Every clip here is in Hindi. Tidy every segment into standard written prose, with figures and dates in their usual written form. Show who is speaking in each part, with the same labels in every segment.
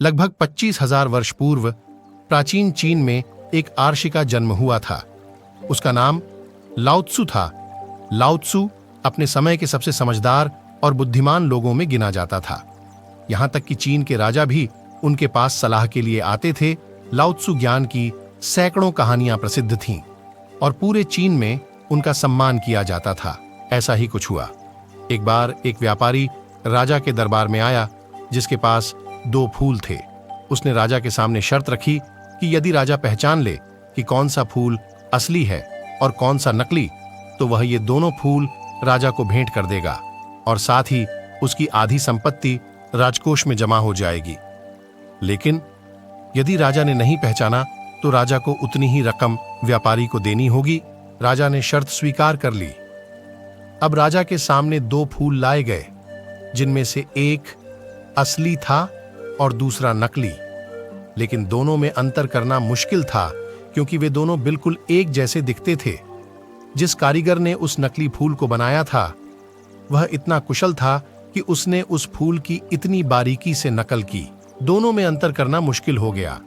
Speaker 1: लगभग 25,000 वर्ष पूर्व प्राचीन चीन में एक आर्षि का जन्म हुआ था। उसका नाम लाओ त्सु था। लाओ त्सु अपने समय के सबसे समझदार और बुद्धिमान लोगों में गिना जाता था। यहां तक कि चीन के राजा भी उनके पास सलाह के लिए आते थे। लाओ त्सु ज्ञान की सैकड़ों कहानियां प्रसिद्ध थीं और पूरे चीन में उनका सम्मान किया जाता था। ऐसा ही कुछ हुआ। एक बार एक व्यापारी राजा के दरबार में आया जिसके पास 2 फूल थे। उसने राजा के सामने शर्त रखी कि यदि राजा पहचान ले कि कौन सा फूल असली है और कौन सा नकली, तो वह ये दोनों फूल राजा को भेंट कर देगा और साथ ही उसकी आधी संपत्ति राजकोष में जमा हो जाएगी। लेकिन यदि राजा ने नहीं पहचाना तो राजा को उतनी ही रकम व्यापारी को देनी होगी। राजा ने शर्त स्वीकार कर ली। अब राजा के सामने 2 फूल लाए गए, जिनमें से एक असली था और दूसरा नकली। लेकिन दोनों में अंतर करना मुश्किल था क्योंकि वे दोनों बिल्कुल एक जैसे दिखते थे। जिस कारीगर ने उस नकली फूल को बनाया था वह इतना कुशल था कि उसने उस फूल की इतनी बारीकी से नकल की, दोनों में अंतर करना मुश्किल हो गया।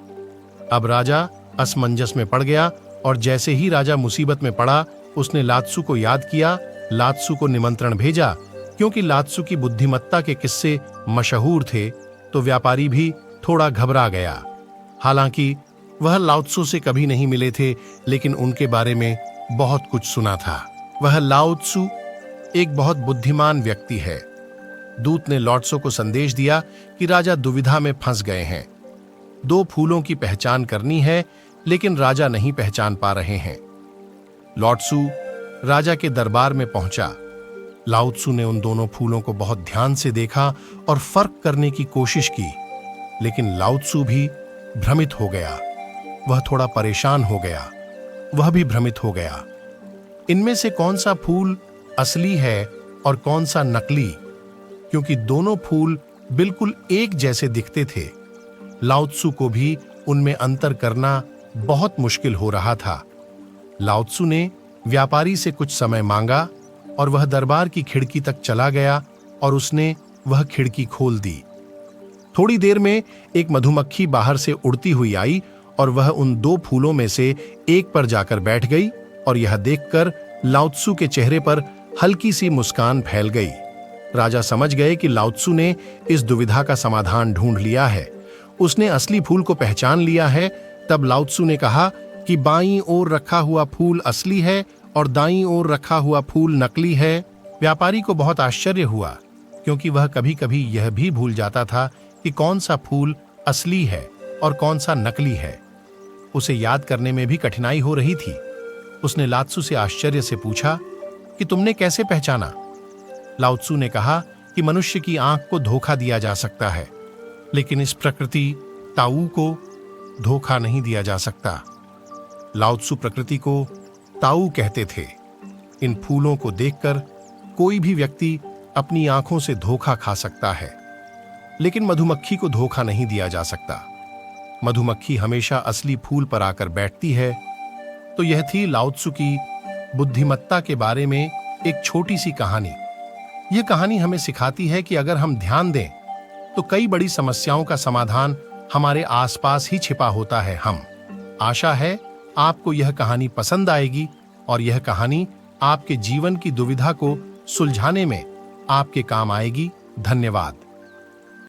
Speaker 1: अब राजा असमंजस में पड़ गया और जैसे ही राजा मुसीबत में पड़ा उसने लाओ त्सु को याद किया। लाओ त्सु को निमंत्रण भेजा। क्योंकि लाओ त्सु की बुद्धिमत्ता के किस्से मशहूर थे तो व्यापारी भी थोड़ा घबरा गया। हालांकि वह लाओ त्सु से कभी नहीं मिले थे, लेकिन उनके बारे में बहुत कुछ सुना था। वह लाओ त्सु एक बहुत बुद्धिमान व्यक्ति है। दूत ने लाओ त्सु को संदेश दिया कि राजा दुविधा में फंस गए हैं। 2 फूलों की पहचान करनी है, लेकिन राजा नहीं पहचान पा रहे हैं। लाओ त्सु राजा के दरबार में पहुंचा। लाओ त्सु ने उन दोनों फूलों को बहुत ध्यान से देखा और फर्क करने की कोशिश की, लेकिन लाओ त्सु भी भ्रमित हो गया। वह थोड़ा परेशान हो गया। वह भी भ्रमित हो गया। इनमें से कौन सा फूल असली है और कौन सा नकली, क्योंकि दोनों फूल बिल्कुल एक जैसे दिखते थे। लाओ त्सु को भी उनमें अंतर करना बहुत मुश्किल हो रहा था। लाओ त्सु ने व्यापारी से कुछ समय मांगा और वह दरबार की खिड़की तक चला गया और उसने वह खिड़की खोल दी। थोड़ी देर में एक मधुमक्खी बाहर से उड़ती हुई आई और वह उन 2 फूलों में से एक पर जाकर बैठ गई और यह देखकर लाओ त्सु के चेहरे पर हल्की सी मुस्कान फैल गई। राजा समझ गए कि लाओ त्सु ने इस दुविधा का समाधान ढूंढ लिया है। उसने असली फूल को पहचान लिया है। तब लाओ त्सु ने कहा कि बाईं ओर रखा हुआ फूल असली है और दाईं ओर रखा हुआ फूल नकली है। व्यापारी को बहुत आश्चर्य हुआ क्योंकि वह कभी-कभी यह भी भूल जाता था कि कौन सा फूल असली है और कौन सा नकली है। उसे याद करने में भी कठिनाई हो रही थी। उसने लाओ त्सु से आश्चर्य से पूछा कि तुमने कैसे पहचाना? लाओ त्सु ने कहा कि मनुष्य की आंख को धोखा दिया जा सकता है, लेकिन इस प्रकृति ताऊ को धोखा नहीं दिया जा सकता। लाओ त्सु प्रकृति को ताऊ कहते थे। इन फूलों को देखकर कोई भी व्यक्ति अपनी आंखों से धोखा खा सकता है, लेकिन मधुमक्खी को धोखा नहीं दिया जा सकता। मधुमक्खी हमेशा असली फूल पर आकर बैठती है। तो यह थी लाओ त्सु की बुद्धिमत्ता के बारे में एक छोटी सी कहानी। यह कहानी हमें सिखाती है कि अगर हम ध्यान दें तो कई बड़ी समस्याओं का समाधान हमारे आसपास ही छिपा होता है। आशा है आपको यह कहानी पसंद आएगी और यह कहानी आपके जीवन की दुविधा को सुलझाने में आपके काम आएगी। धन्यवाद।